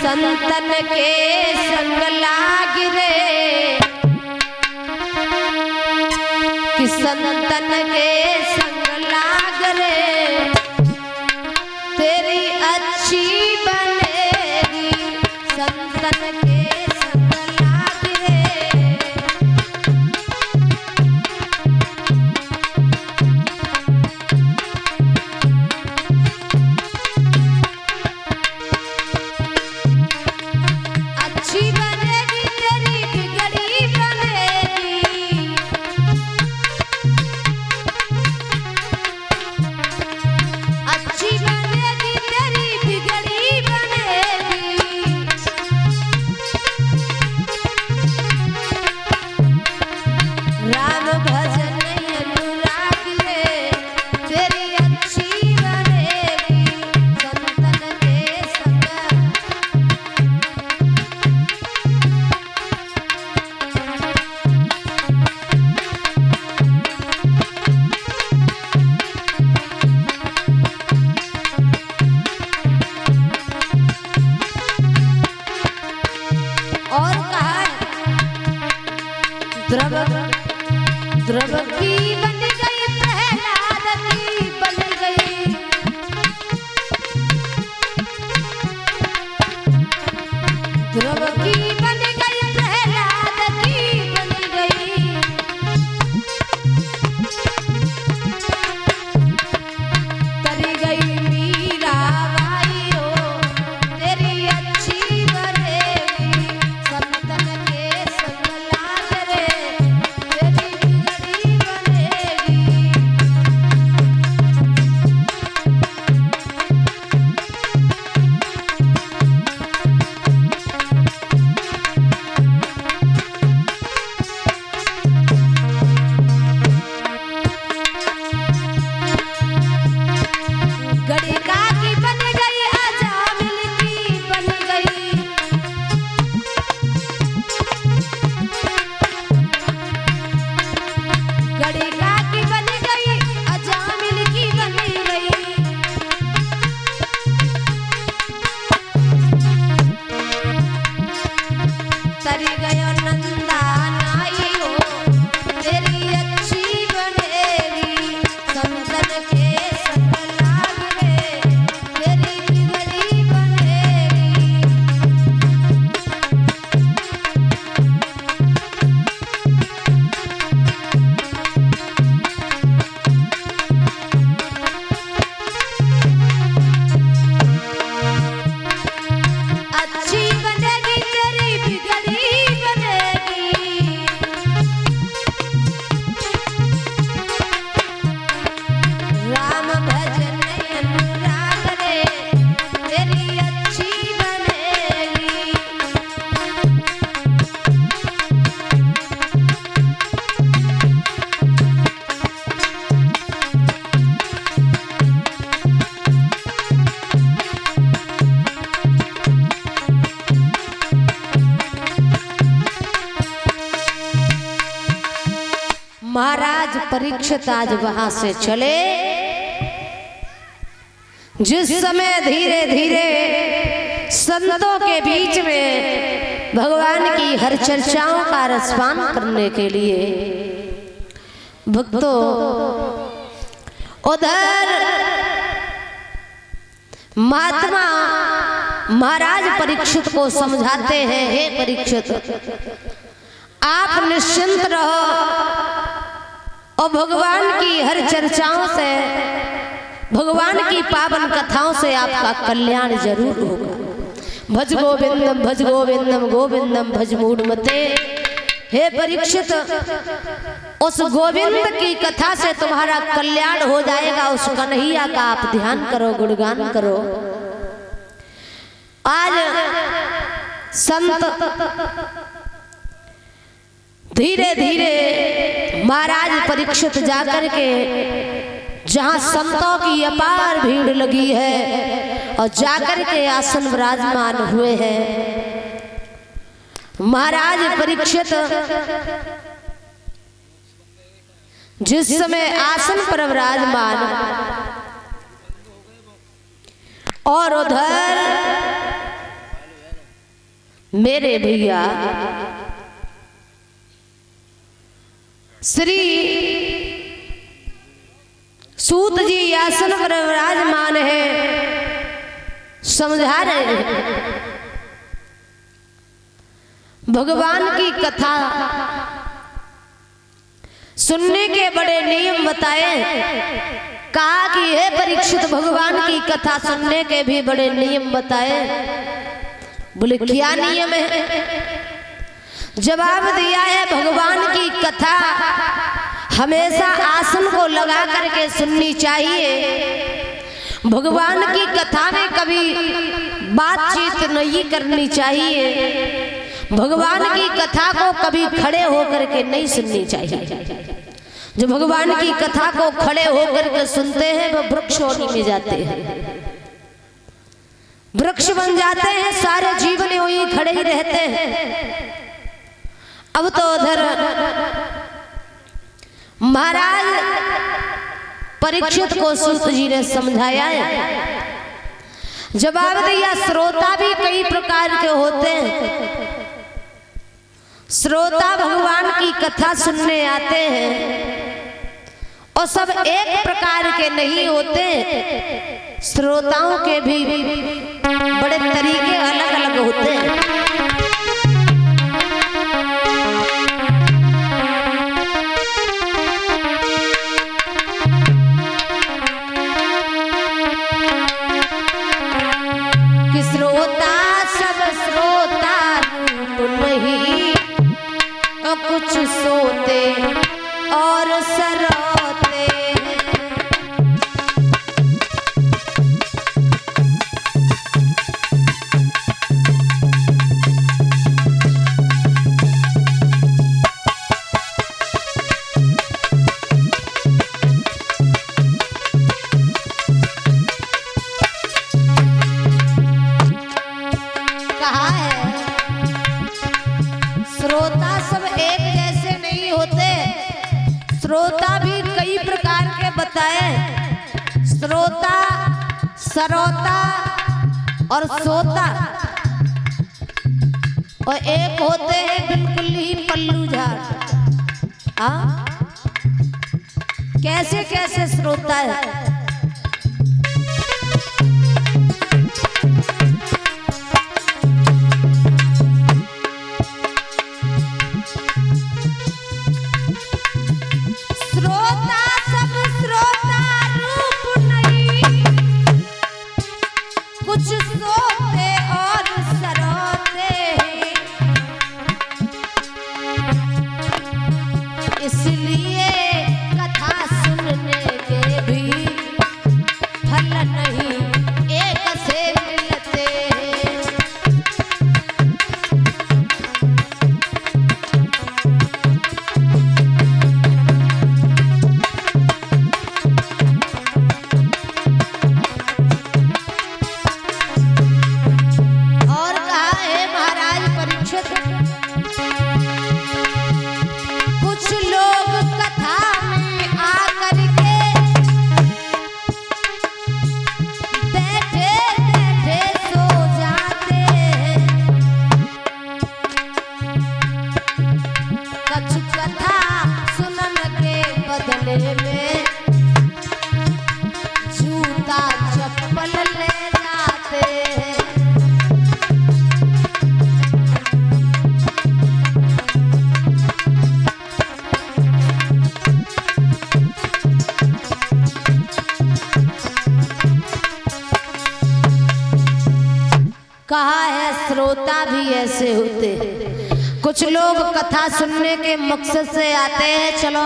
संतन के संग लाग रे, कि संतन के संग लाग रे, तेरी अच्छी बनेगी संतन के संग लाग रे। अच्छी बनेगी तेरी बिगड़ी बनेगी, अच्छी बनेगी तेरी बिगड़ी बनेगी। राम भजन अनुराग रे, तेरी अच्छी बनेगी संतन के संग। और कहा द्रव द्रव की बन गई प्रहलाद की बन गई, द्रव की बन गई प्रहलाद की बन गई। तरी गई मीरा बाई हो, तेरी अच्छी बनेगी संतन के संग लाग रे, तेरी बिगड़ी बनेगी। गड़िका की बन गई अजामिल की बन गई, गड़िका की बन गई अजामिल की बन गई। तरी गयो नंदा नाई हो, तेरी अच्छी बनेगी संतन के संग लाग रे, तेरी बिगड़ी बनेगी। अच्छी बनेगी तेरी बिगड़ी बनेगी। राम भजन अनुराग रे, तेरी अच्छी बनेगी। महाराज परीक्षित आज वहां से चले। जिस समय धीरे धीरे संतों के बीच में भगवान की हर चर्चाओं का रसपान करने के लिए भक्तों उधर महात्मा महाराज परीक्षित को समझाते हैं, हे परीक्षित आप निश्चिंत रहो और भगवान की हर चर्चाओं से, भगवान की पावन कथाओं से आपका कल्याण जरूर होगा। भज गोविंदम गोविंदम भज मूढ़मते। हे परीक्षित उस गोविंद की कथा से तुम्हारा कल्याण हो जाएगा, उस कन्हैया का आप ध्यान करो, गुणगान करो। आज संत धीरे धीरे महाराज परीक्षित जाकर के जहां संतों की अपार भीड़ लगी है और जाकर के आसन विराजमान हुए हैं। महाराज परीक्षित जिस समय आसन पर विराजमान और उधर मेरे भैया श्री सूत जी आसन पर विराजमान है, समझा रहे हैं भगवान की कथा सुनने के बड़े नियम बताए। कहा कि हे परीक्षित, भगवान की कथा सुनने के भी बड़े नियम बताए। बोले क्या नियम है? जवाब दिया है भगवान की कथा हमेशा आसन को लगा करके सुननी चाहिए। भगवान की कथा में कभी बातचीत नहीं करनी चाहिए। भगवान की कथा को कभी खड़े होकर के नहीं सुननी चाहिए। जो भगवान की कथा को खड़े होकर के सुनते हैं वो वृक्ष होने में जाते हैं, वृक्ष बन जाते हैं, सारे जीवन वही खड़े ही रहते हैं। अब तो उधर महाराज परीक्षित को सूत जी ने समझाया है, जवाब दिया श्रोता भी कई प्रकार के होते हैं। श्रोता भगवान की कथा सुनने आते हैं और सब एक प्रकार के नहीं होते। श्रोताओं के भी बड़े तरीके अलग अलग होते हैं। कि श्रोता सब श्रोता रूप नहीं, और कुछ सोते और सरोते। कहा है श्रोता सब एक जैसे नहीं होते। श्रोता भी कई प्रकार के बताए। श्रोता, सरोता और सोता, और एक होते हैं बिल्कुल ही पल्लू झाड़। कैसे कैसे श्रोता है? श्रोता सब श्रोता रूप नहीं, कुछ सोते और सरोते हैं। इसलिए कथा सुनने के भी फल नहीं एक से मिलते हैं। और कहा है महाराज परीक्षित, कुछ लोग कथा में आकर के बैठे बैठे सो जाते हैं। कुछ कथा सुनन के बदले में जूता चप्पल ले जाते हैं। कहा है श्रोता भी ऐसे होते हैं। कुछ लोग कथा सुनने के मकसद से आते हैं, चलो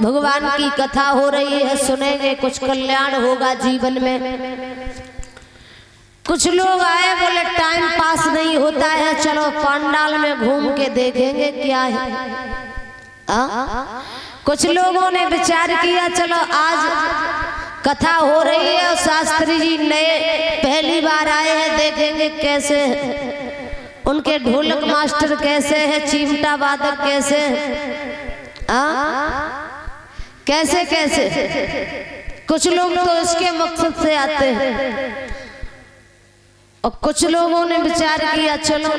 भगवान की कथा हो रही है सुनेंगे, कुछ कल्याण होगा जीवन में। कुछ लोग आए बोले टाइम पास नहीं होता है, चलो पंडाल में घूम के देखेंगे क्या है। कुछ लोगों ने विचार किया चलो आज कथा हो रही है और शास्त्री जी नए पहली बार आए हैं, देखेंगे कैसे उनके ढोलक मास्टर कैसे है, चिमटा वादक कैसे कैसे कैसे। कुछ लोग तो इसके मकसद से आते हैं। और कुछ लोगों ने विचार किया चलो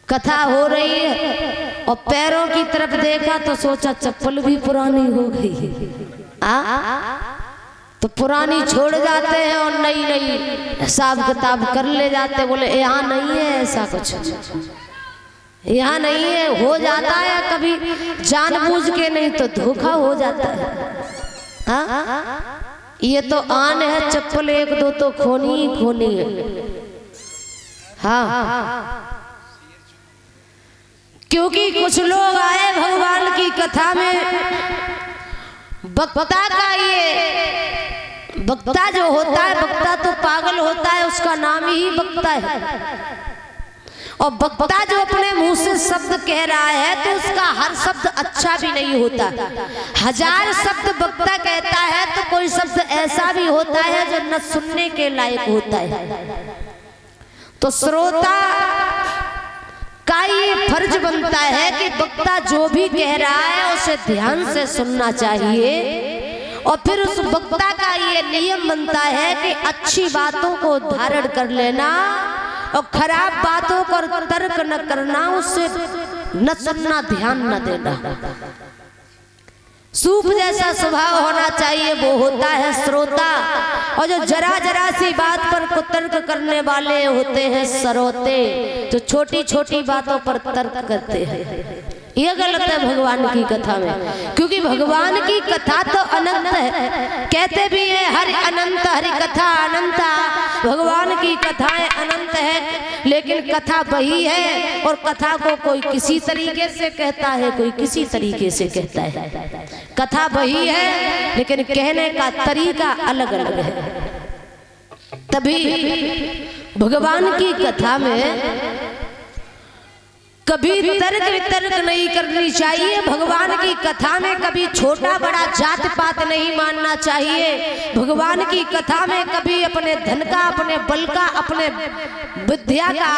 कथा हो रही है, और पैरों की तरफ देखा तो सोचा चप्पल भी पुरानी हो गई तो पुरानी छोड़ जाते हैं और नई नई हिसाब किताब कर ले जाते। बोले यहाँ नहीं है ऐसा कुछ, यहाँ नहीं है। हो जाता है कभी जानबूझ के, नहीं तो धोखा हो जाता है। ये तो आन है, चप्पल एक दो तो खोनी ही खोनी है। हाँ, क्योंकि कुछ लोग आए भगवान की कथा में, वक्ता का ये वक्ता जो होता है, वक्ता तो पागल होता है, उसका नाम ही वक्ता है। और वक्ता जो अपने मुंह से शब्द कह रहा है तो उसका हर शब्द अच्छा भी नहीं होता। 1000 शब्द वक्ता कहता है तो कोई शब्द ऐसा भी होता है जो न सुनने के लायक होता है। तो श्रोता का ये फर्ज बनता है कि वक्ता जो भी कह रहा है उसे ध्यान से सुनना चाहिए। और फिर उस वक्ता का ये नियम बनता है कि अच्छी बातों को धारण कर लेना और खराब बातों को तर्क न करना, उससे न सुनना, ध्यान न देना। सूप जैसा स्वभाव होना चाहिए वो होता है श्रोता, और जो जरा जरा सी बात पर कुतर्क करने वाले होते हैं सरोते, जो छोटी छोटी बातों पर तर्क करते हैं। यह गलत है भगवान की कथा में, क्योंकि भगवान की कथा तो अनंत है। कहते भी है हरि अनंत, हरि कथा अनंता। भगवान की कथाएं अनंत है, लेकिन कथा वही है। और कथा को कोई किसी तरीके से कहता है, कोई किसी तरीके से कहता है। कथा वही है, लेकिन कहने का तरीका अलग अलग है। तभी भगवान की कथा में कभी तर्क वितर्क नहीं करनी चाहिए। भगवान की कथा में कभी छोटा बड़ा जात पात नहीं मानना चाहिए। भगवान की कथा में कभी अपने धन का, अपने बल का, अपने विद्या का,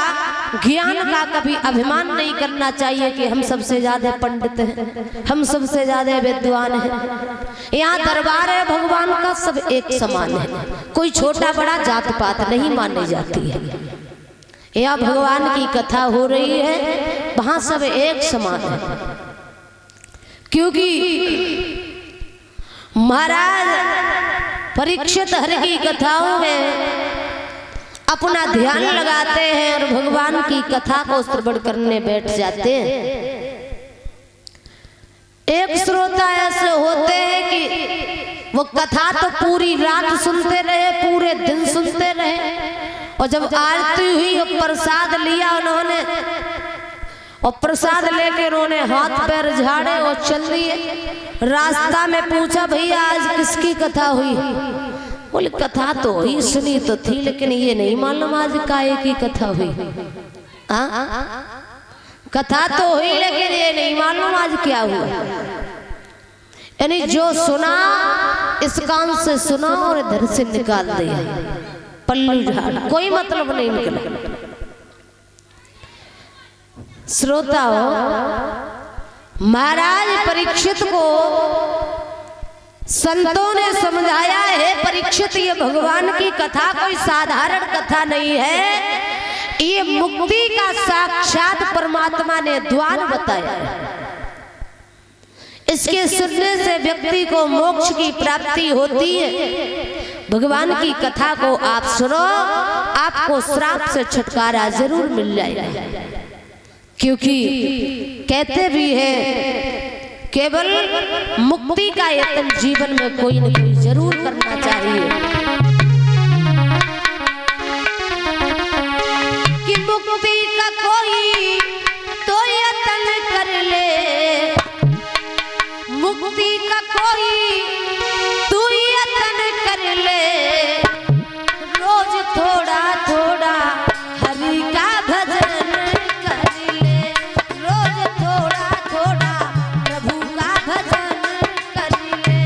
ज्ञान का कभी अभिमान नहीं करना चाहिए कि हम सबसे ज्यादा पंडित हैं, हम सबसे ज्यादा विद्वान हैं। यहाँ दरबार है भगवान का, सब एक समान है, कोई छोटा बड़ा जात पात नहीं मानी जाती है। या भगवान की कथा हो रही है, वहां सब एक समान है। क्योंकि महाराज परीक्षित हरि की कथाओं में अपना ध्यान लगाते हैं और भगवान की कथा को श्रवण करने बैठ जाते हैं। एक श्रोता ऐसे होते हैं कि वो कथा तो पूरी रात सुनते रहे, पूरे दिन सुनते रहे, और जब आरती हुई और प्रसाद लिया उन्होंने, और प्रसाद लेके उन्होंने हाथ पैर झाड़े और चल दिए। रास्ता में पूछा भैया आज किसकी कथा हुई? बोले कथा तो हुई, सुनी तो थी, लेकिन ये नहीं मालूम आज काहे की कथा हुई। कथा तो हुई लेकिन ये नहीं मालूम आज क्या हुआ। यानी जो सुना इस कान से सुना और इधर से निकाल दिया, पल्लू झाड़, कोई मतलब नहीं निकला। श्रोताओ, महाराज परीक्षित को संतों ने समझाया है, परीक्षित ये भगवान की कथा कोई साधारण कथा नहीं है, ये मुक्ति का साक्षात परमात्मा ने द्वार बताया है। इसके सुनने से व्यक्ति को मोक्ष की प्राप्ति होती है। भगवान की कथा को आप सुनो, आपको श्राप से छुटकारा जरूर मिल जाएगा। क्योंकि कहते भी हैं केवल मुक्ति का यत्न जीवन में कोई न कोई जरूर करना चाहिए। कि मुक्ति का कोई तो यत्न कर ले, मुक्ति का कोई तू यत्न कर ले, रोज थोड़ा थोड़ा हरि का भजन कर ले, रोज थोड़ा थोड़ा प्रभु का भजन कर ले।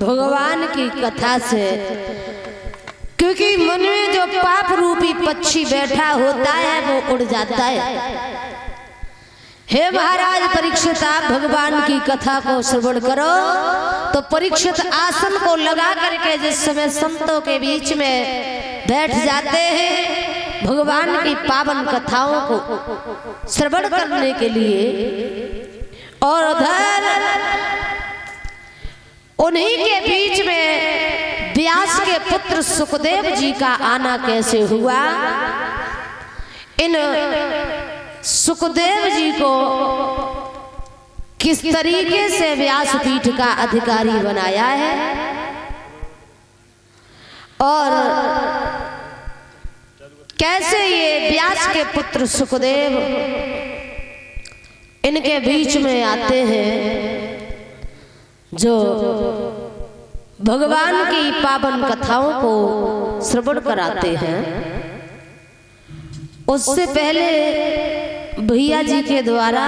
भगवान की कथा से, क्योंकि मन में जो पाप रूपी पक्षी बैठा होता है वो उड़ जाता है। हे महाराज परीक्षित, आप भगवान की कथा को श्रवण करो। तो परीक्षित आसन को लगा करके जिस समय संतों के बीच में बैठ जाते हैं भगवान की पावन कथाओं को श्रवण करने के लिए, और उधर उन्हीं के बीच में व्यास के पुत्र सुखदेव जी का आना कैसे हुआ। इन सुखदेव जी को किस तरीके से व्यासपीठ का अधिकारी बनाया है, और कैसे ये व्यास के पुत्र सुखदेव इनके बीच में आते हैं जो भगवान की पावन कथाओं को श्रवण कराते हैं। उससे पहले भैया जी के द्वारा